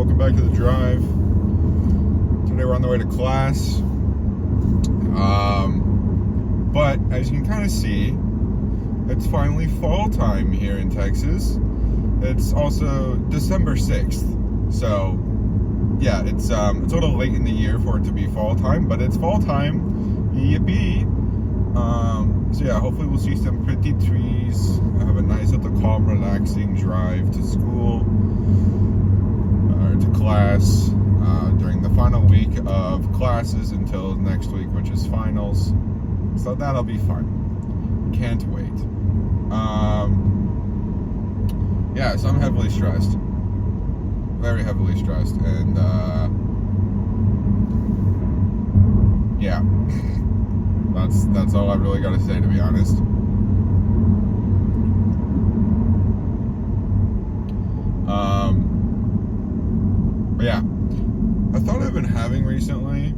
welcome back to the drive. Today we're on the way to class. But as you can kind of see, it's finally fall time here in Texas. It's also December 6th. So, yeah, it's a little late in the year for it to be fall time, but it's fall time. Yippee. So yeah, hopefully we'll see some pretty trees, have a nice little calm, relaxing drive to school, or to class, during the final week of classes until next week, which is finals. So that'll be fun. Can't wait. Yeah, so I'm heavily stressed. Very heavily stressed. And, yeah. That's all I've really got to say, to be honest. But yeah, I thought I've been having recently,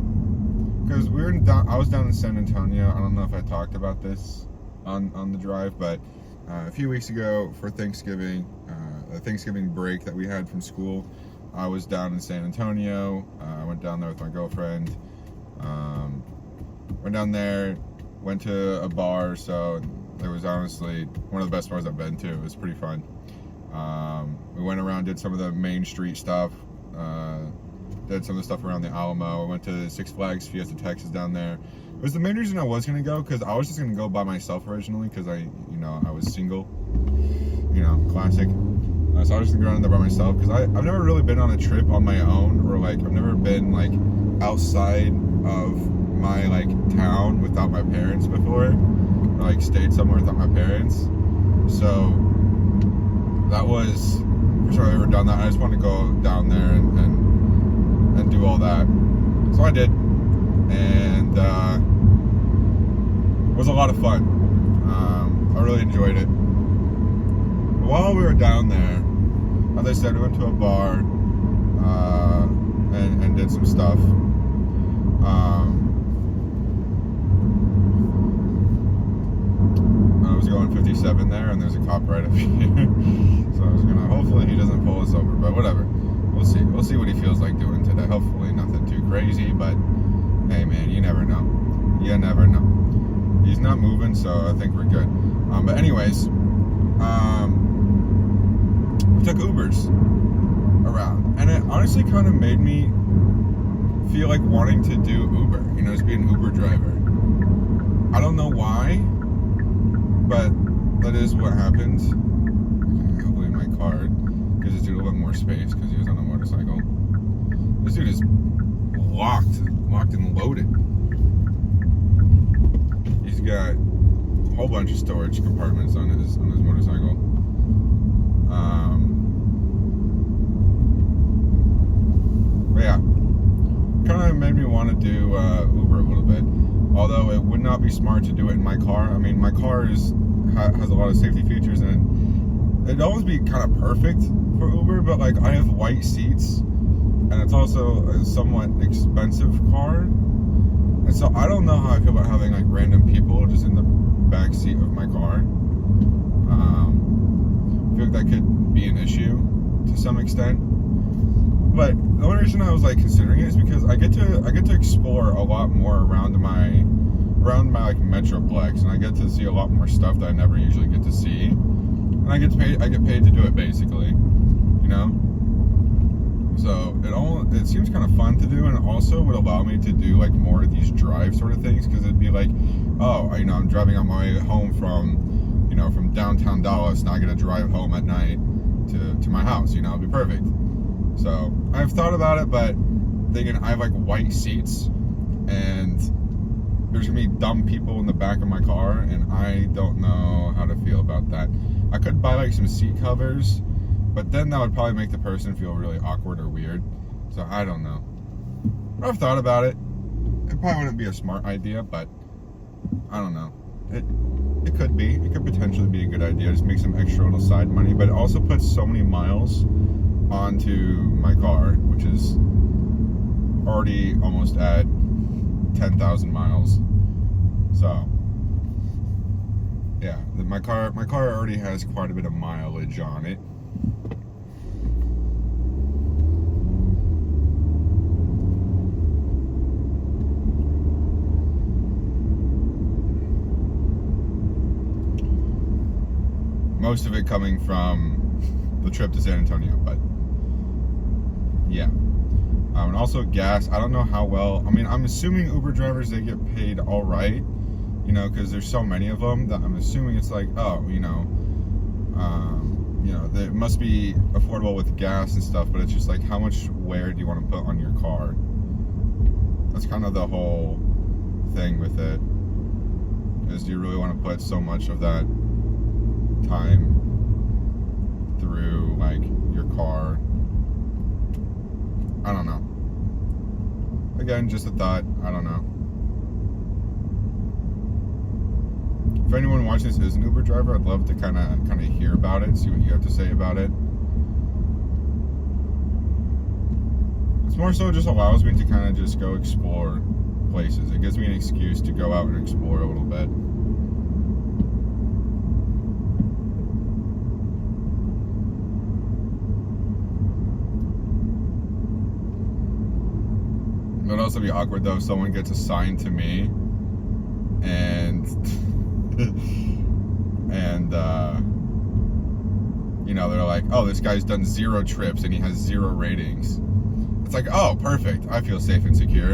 because I was down in San Antonio. I don't know if I talked about this on the drive, but a few weeks ago for Thanksgiving, a Thanksgiving break that we had from school, I was down in San Antonio. I went down there with my girlfriend. Went down there, went to a bar, so it was honestly one of the best bars I've been to. It was pretty fun. We went around, did some of the main street stuff, did some of the stuff around the Alamo. I went to Six Flags Fiesta Texas down there. It was the main reason I was going to go, because I was just going to go by myself originally, because I was single, classic. So I was just going to go down there by myself, because I've never really been on a trip on my own, or I've never been outside of my town without my parents before, or stayed somewhere without my parents. So that was for sure I've ever done that. I just wanted to go down there and do all that. So I did, and it was a lot of fun. I really enjoyed it. While we were down there, as I said, we went to a bar and did some stuff. I was going 57 there, and there's a cop right up here. So I was gonna, hopefully he doesn't pull us over, but whatever. We'll see. We'll see what he feels like doing today. Hopefully nothing too crazy, but hey man, you never know. You never know. He's not moving, so I think we're good. But anyways, we took Ubers around, and it honestly kind of made me feel like wanting to do Uber, just be an Uber driver. I don't know why, but that is what happened. Hopefully my card gives this dude a little bit more space, because he was on a motorcycle. This dude is locked and loaded. He's got a whole bunch of storage compartments on his motorcycle. But yeah, kind of made me want to do Uber a little bit. Although it would not be smart to do it in my car. I mean, my car has a lot of safety features, and it'd always be kind of perfect for Uber, but I have white seats, and it's also a somewhat expensive car. And so I don't know how I feel about having random people just in the back seat of my car. I feel like that could be an issue to some extent. But the only reason I was considering it is because I get to explore a lot more around my metroplex, and I get to see a lot more stuff that I never usually get to see, and I get paid to do it, basically, So it seems kind of fun to do, and it also would allow me to do more of these drive sort of things, because it'd be I'm driving on my way home from downtown Dallas, and I get to drive home at night to my house. It'd be perfect. So I've thought about it, but thinking I have white seats, and there's gonna be dumb people in the back of my car, and I don't know how to feel about that. I could buy some seat covers, but then that would probably make the person feel really awkward or weird. So I don't know. I've thought about it. It probably wouldn't be a smart idea, but I don't know. It could be. It could potentially be a good idea. Just make some extra little side money, but it also puts so many miles onto my car, which is already almost at 10,000 miles. So yeah, my car already has quite a bit of mileage on it. most of it coming from the trip to San Antonio, but yeah. And also gas, I don't know how well, I mean, I'm assuming Uber drivers, they get paid all right, you know, because there's so many of them that I'm assuming it's like, oh, you know, they must be affordable with gas and stuff, but it's just like, how much wear do you want to put on your car? That's kind of the whole thing with it, is do you really want to put so much of that time through, like, your car? I don't know. Again, just a thought. I don't know. If anyone watching this is an Uber driver, I'd love to kind of hear about it, see what you have to say about it. It's more so just allows me to kind of just go explore places. It gives me an excuse to go out and explore a little bit. It would also be awkward though if someone gets assigned to me and you know, they're like, oh, this guy's done 0 trips and he has 0 ratings. It's like, oh, perfect. I feel safe and secure.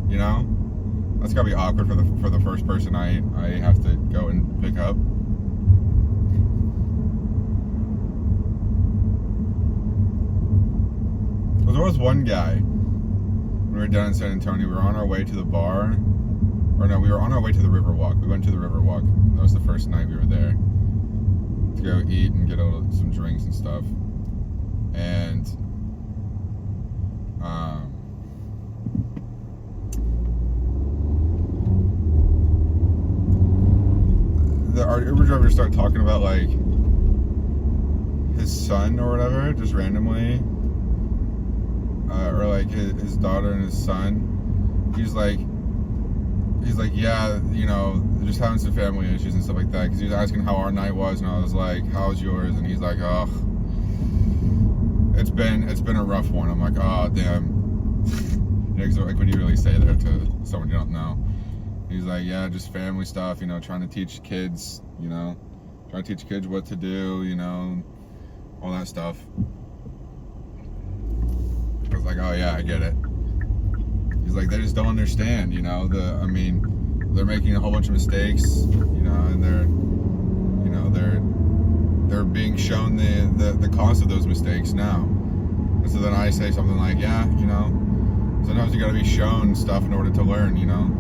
You know? That's gotta be awkward for the first person I have to go and pick up. Well, there was one guy when we were down in San Antonio. We were on our way to the bar. Or no, we were on our way to the Riverwalk. We went to the Riverwalk. That was the first night we were there to go eat and get some drinks and stuff. And our Uber driver started talking about like his son or whatever, just randomly, or like his daughter and his son. He's like, yeah, you know, just having some family issues and stuff like that. Because he was asking how our night was, and I was like, how's yours? And he's like, oh, it's been a rough one. I'm like, oh, damn. You know, like, what do you really say there to someone you don't know? He's like, yeah, just family stuff, you know, trying to teach kids, you know, trying to teach kids what to do, you know, all that stuff. I was like, oh yeah, I get it. He's like, they just don't understand, you know, they're making a whole bunch of mistakes, you know, and they're being shown the cost of those mistakes now. And so then I say something like, yeah, you know, sometimes you gotta be shown stuff in order to learn, you know.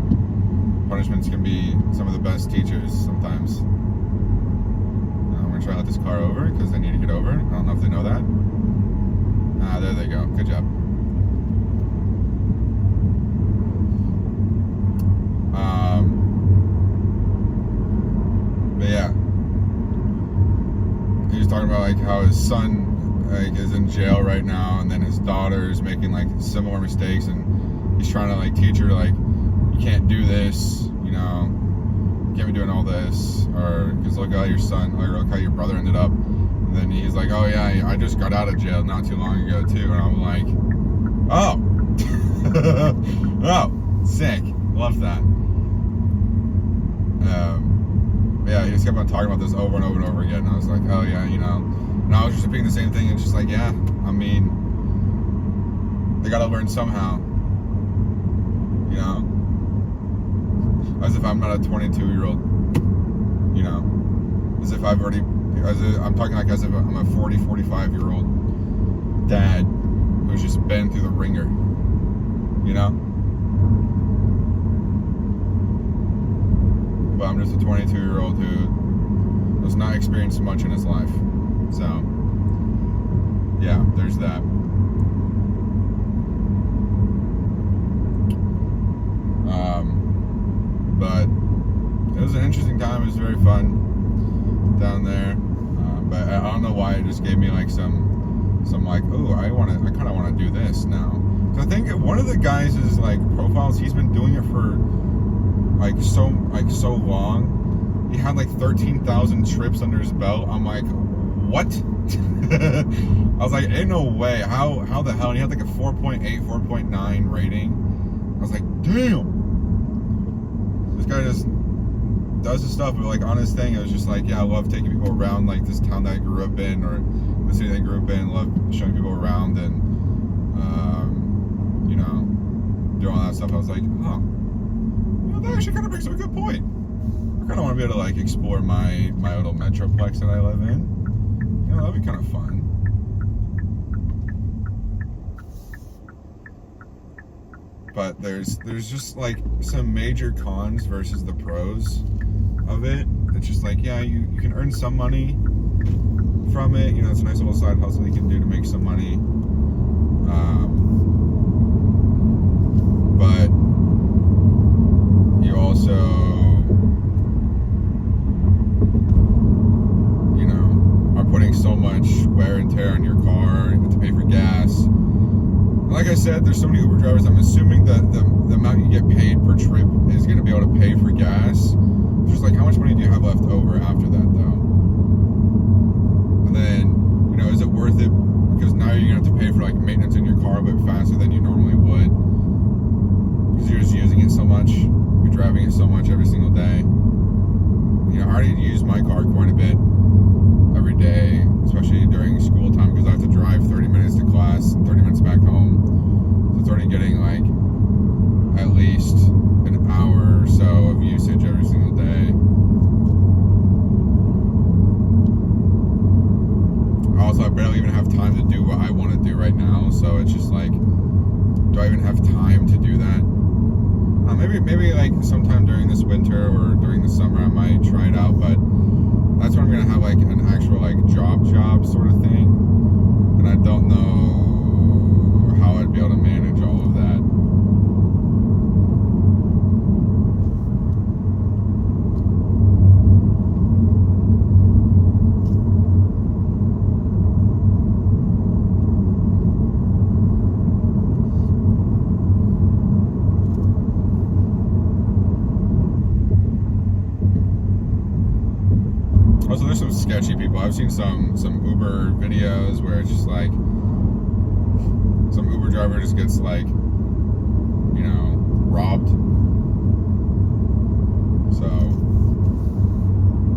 Punishments can be some of the best teachers sometimes. I'm gonna try to let this car over because they need to get over. I don't know if they know that. Ah, there they go. Good job. But yeah, he was talking about like how his son like is in jail right now, and then his daughter is making like similar mistakes, and he's trying to like teach her like, you can't do this, you know, you can't be doing all this, or because look how your son, or look how your brother ended up. And then he's like, oh yeah, I just got out of jail not too long ago too. And I'm like, oh, oh, sick, love that. Yeah, he just kept on talking about this over and over and over again. And I was like, oh yeah, you know. And I was just repeating the same thing, and just like, yeah, I mean, they gotta learn somehow, you know. As if I'm not a 22-year-old, you know. As if I've already, I'm talking like as if I'm a 40, 45-year-old dad who's just been through the ringer, you know. But I'm just a 22-year-old who has not experienced much in his life. So, yeah, there's that. But it was an interesting time. It was very fun down there. But I don't know why it just gave me like some like, oh, I kind of want to do this now. So I think one of the guys' like profiles, he's been doing it for so long. He had like 13,000 trips under his belt. I'm like, what? I was like, ain't no way. How the hell? And he had like a 4.8, 4.9 rating. I was like, damn. This guy just does the stuff, but like on his thing, it was just like, yeah, I love taking people around like this town that I grew up in or the city that I grew up in. Love showing people around and you know, doing all that stuff. I was like, oh, you know, that actually kind of brings up a good point. I kind of want to be able to like explore my little metroplex that I live in. You know, that'd be kind of fun. But there's just like some major cons versus the pros of it. It's just like, yeah, you can earn some money from it. You know, it's a nice little side hustle you can do to make some money. But you also, you know, are putting so much wear and tear on your car. You have to pay for gas. Like I said, there's so many Uber drivers, I'm assuming that the amount you get paid per trip is going to be able to pay for gas. Just like, how much money do you have left over after that, though? And then, you know, is it worth it? Because now you're going to have to pay for, like, maintenance in your car a bit faster than you normally would. Because you're just using it so much. You're driving it so much every single day. You know, I already use my car quite a bit every day, especially during school time, because I have to drive 30 minutes to class and 30 minutes back home. So it's already getting like at least an hour or so of usage every single day. Also, I barely even have time to do what I want to do right now, so it's just like, do I even have time to do that? Maybe like sometime during this winter or during the summer I might try it out, but that's when I'm gonna have like an actual like job sort of thing, and I don't know how I'd be able to manage all of that. Also, there's some sketchy people. I've seen some Uber videos where it's just like some Uber driver just gets like, you know, robbed. So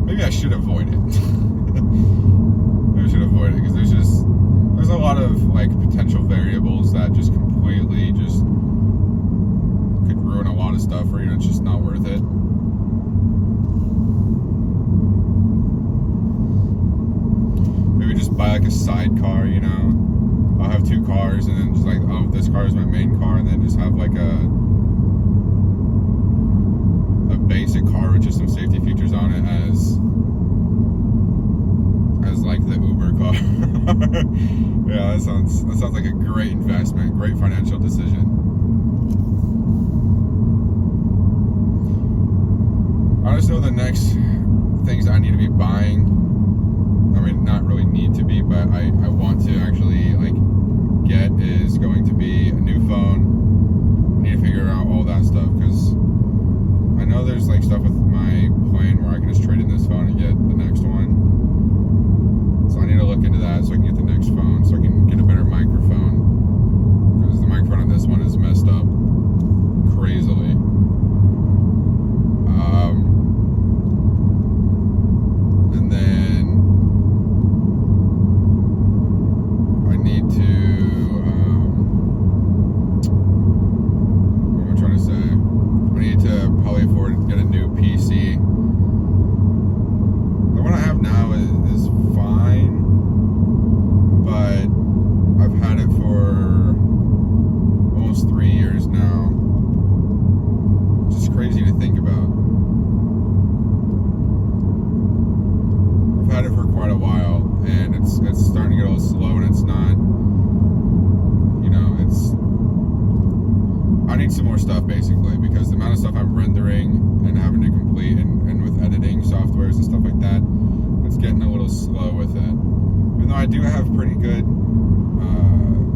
maybe I should avoid it. Maybe I should avoid it because there's a lot of like potential variables that just completely just could ruin a lot of stuff for you, and it's just not worth it. Maybe just buy like a sidecar, you know. I'll have two cars and then just like, oh, this car is my main car, and then just have like a basic car with just some safety features on it as like the Uber car. Yeah, that sounds like a great investment, great financial decision. I just know the next things I need to be buying, I mean, not really need to be, but I want to actually like get is going to be a new phone. I need to figure out all that stuff, because I know there's like stuff with my plan where I can just trade in this phone and get the next one. So I need to look into that so I can get the next phone, so I can get a better microphone, because the microphone on this one is messed up crazily. And then I need to, what am I trying to say? I need to probably afford to get a new PC. The one I have now is fine, but I've had it for almost 3 years now. It's just crazy to think about. I've had it for quite a while, and it's starting to get a little slow, and it's not, you know, I need some more stuff basically, because the amount of stuff I'm rendering and having to complete and with editing softwares and stuff like that, it's getting a little slow with it. Even though I do have pretty good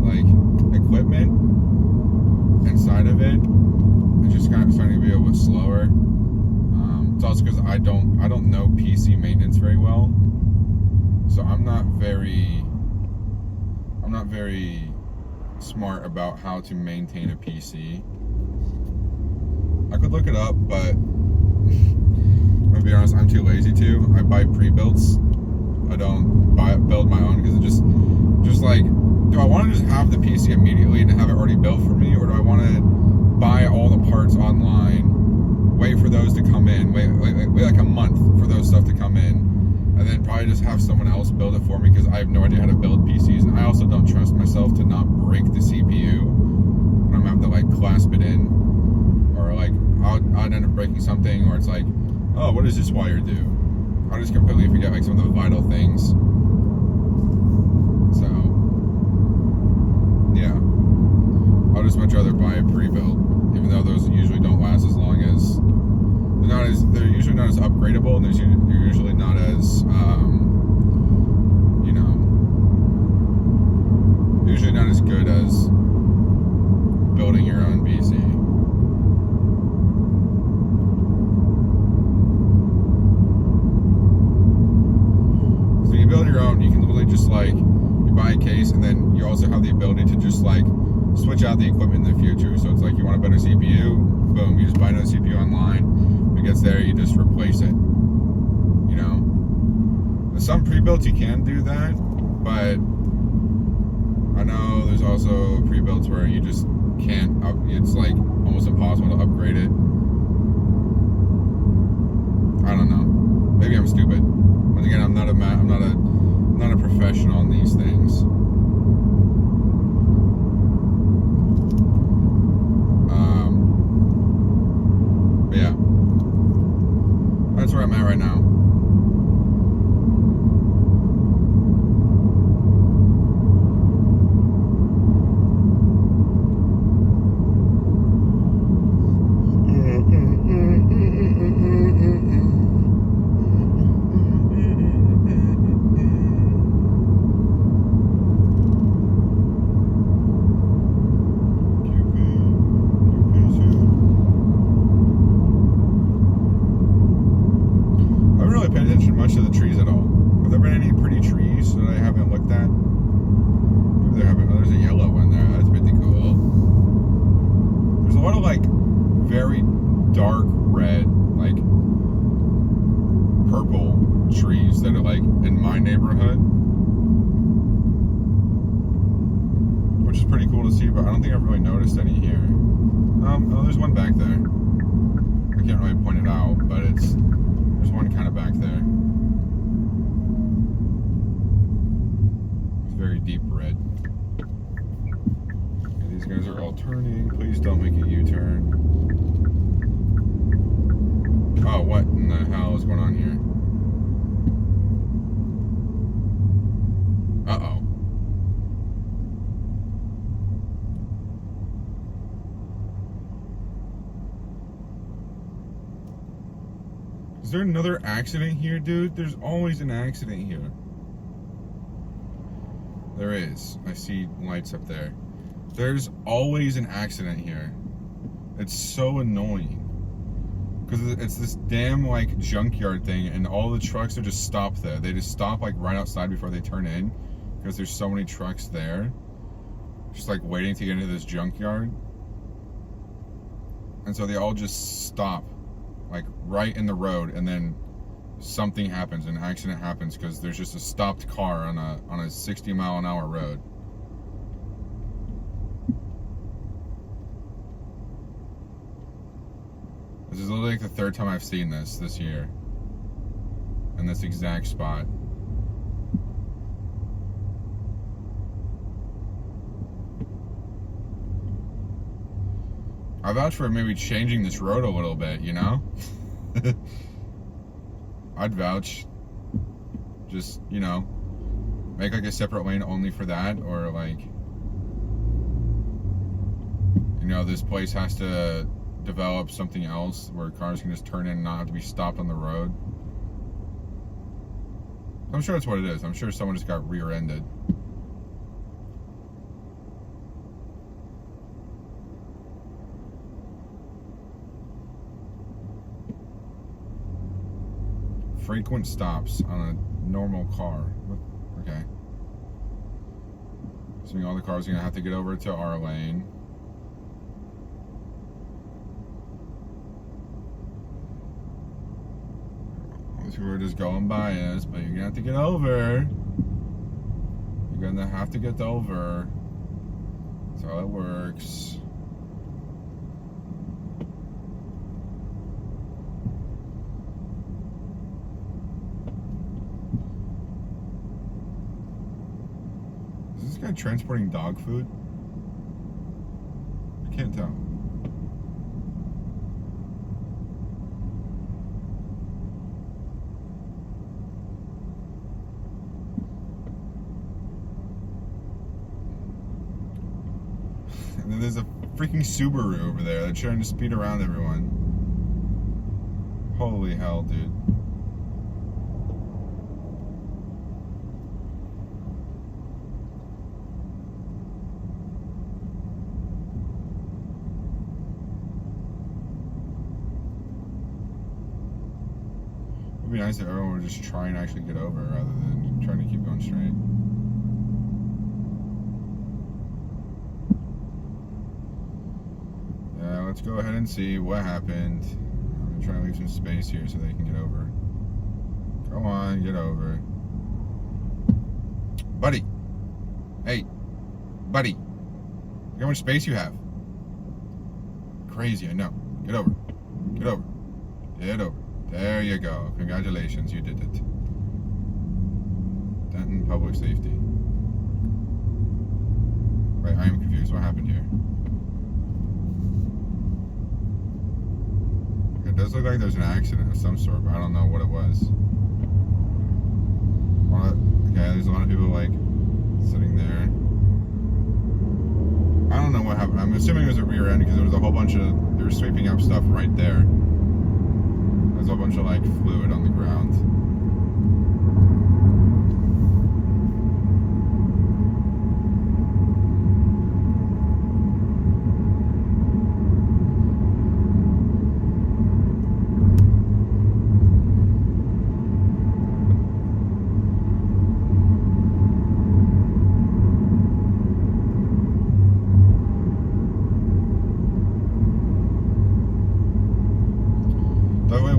like equipment inside of it, it's just kind of starting to be a bit slower. It's also because I don't know PC maintenance very well, so I'm not very smart about how to maintain a PC. I could look it up, but to be honest, I'm too lazy to. I buy pre-builts. I don't build my own because it just like, do I want to just have the PC immediately and have it already built for me, or do I want to buy all the parts online, wait for those to come in, wait like a month for those stuff to come in, and then probably just have someone else build it for me because I have no idea how to build PCs, and I also don't trust myself to not break the CPU when I'm going to have to like clasp it in, or like I'd end up breaking something, or it's like, oh, what does this wire do? I'll just completely forget like some of the vital things. So yeah, I'll just much rather buy a pre-built, even though those usually don't last as long as they're usually not as upgradable, and they're usually not as usually not as good as building your own PC. So when you build your own, you can literally just like, you buy a case, and then you also have the ability to just like switch out the equipment in the future. So it's like, you want a better CPU, boom, you just buy another CPU online. When it gets there, you just replace it. You know, some pre-builts you can do that, but I know there's also pre-builts where you just can't it's like almost impossible to upgrade it. I don't know. Maybe I'm stupid. Once again, I'm not a professional in these things. But yeah, that's where I'm at right now. Turning, please don't make a U-turn. Oh, what in the hell is going on here? Uh-oh. Is there another accident here, dude? There's always an accident here. There is. I see lights up there. There's always an accident here. It's so annoying. Because it's this damn, like, junkyard thing, and all the trucks are just stopped there. They just stop, like, right outside before they turn in. Because there's so many trucks there. Just, like, waiting to get into this junkyard. And so they all just stop, like, right in the road, and then something happens, an accident happens, because there's just a stopped car on a 60-mile-an-hour road. This is literally like the third time I've seen this year. In this exact spot. I vouch for maybe changing this road a little bit, you know? I'd vouch. Just, you know, make like a separate lane only for that, or like, you know, this place has to develop something else where cars can just turn in and not have to be stopped on the road. I'm sure that's what it is. I'm sure someone just got rear-ended. Frequent stops on a normal car. Okay. So all the cars are gonna have to get over to our lane. who are just going by us, but you're gonna have to get over. You're gonna have to get over. That's how it works. Is this guy transporting dog food? I can't tell. And then there's a freaking Subaru over there that's trying to speed around everyone. Holy hell, dude. It would be nice if everyone would just try and actually get over rather than trying to keep going straight. Let's go ahead and see what happened. I'm gonna try to leave some space here so they can get over. Go on, get over. Buddy. Hey. Buddy. Look how much space you have. Crazy, I know. Get over. Get over. Get over. There you go. Congratulations, you did it. Denton Public Safety. Right, I am confused. What happened here? It does look like there's an accident of some sort, but I don't know what it was. Okay, there's a lot of people like sitting there. I don't know what happened. I'm assuming it was a rear end because there was a whole bunch of, they were sweeping up stuff right there. There's a whole bunch of like fluid on the ground.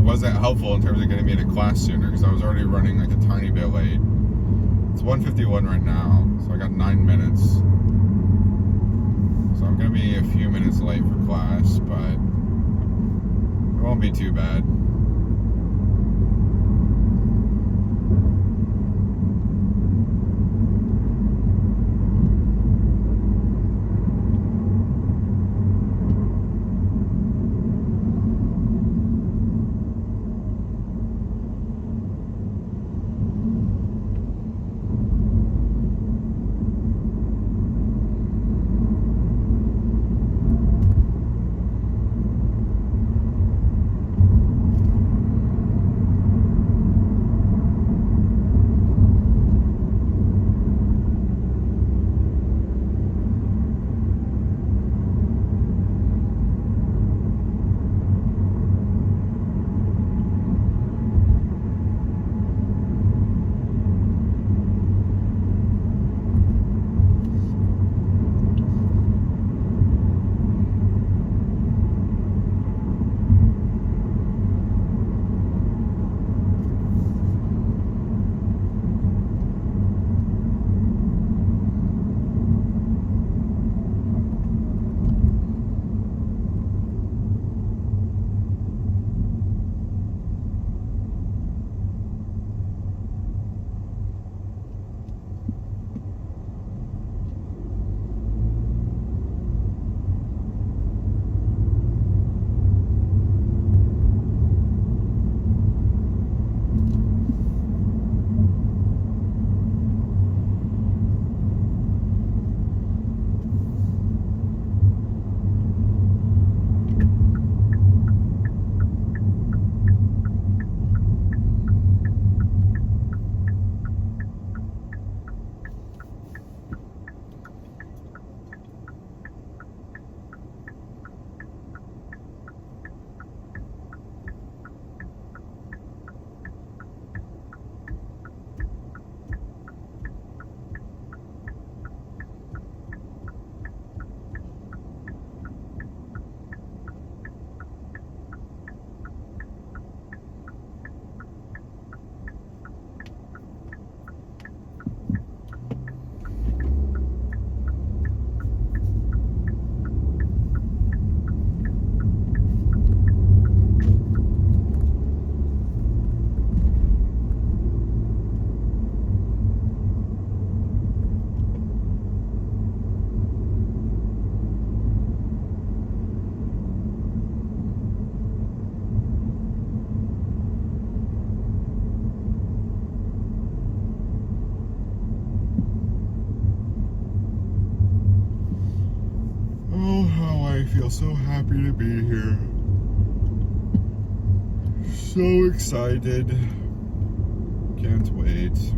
Wasn't helpful in terms of getting me to class sooner because I was already running like a tiny bit late. It's 1:51 right now, so I got 9 minutes. So I'm gonna be a few minutes late for class, but it won't be too bad. feel so happy to be here. So excited. Can't wait.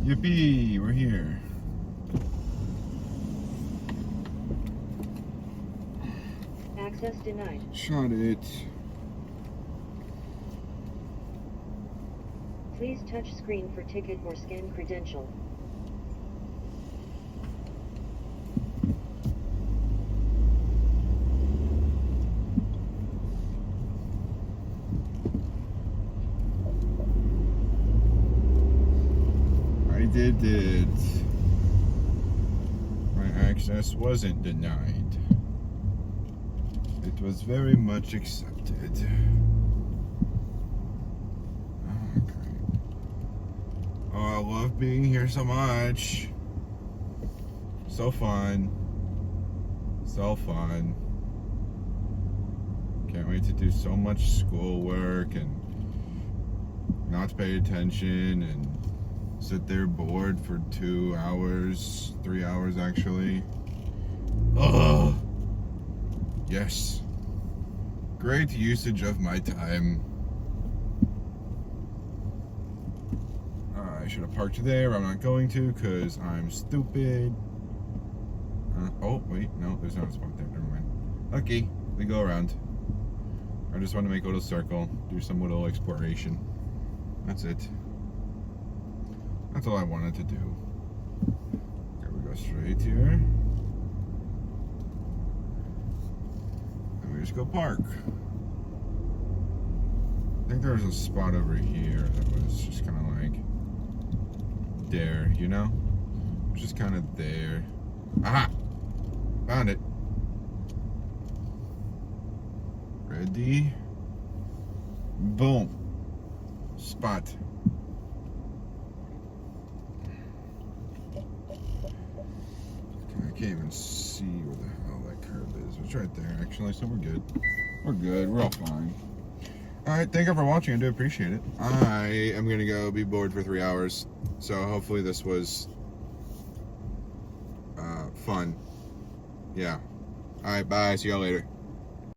Yippee, we're here. Access denied. Shot it. Please touch screen for ticket or scan credential. I did it. My access wasn't denied. It was very much accepted. Okay. Oh, I love being here so much. So fun. So fun. Can't wait to do so much schoolwork and not pay attention and sit there bored for 2 hours, 3 hours actually. Ugh. Yes. Great usage of my time. I should have parked there. I'm not going to because I'm stupid. Oh, wait. No, there's not a spot there. Never mind. Okay, we go around. I just want to make a little circle, do some little exploration. That's it. That's all I wanted to do. Okay, we go straight here. And we just go park. I think there was a spot over here that was just kind of like there, you know? Just kind of there. Aha! Found it. Ready? Boom. Spot. I can't even see where the hell that curve is. It's right there, actually, so we're good. We're good. We're all fine. Alright, thank you for watching. I do appreciate it. I am going to go be bored for 3 hours. So hopefully this was fun. Yeah. Alright, bye. See y'all later.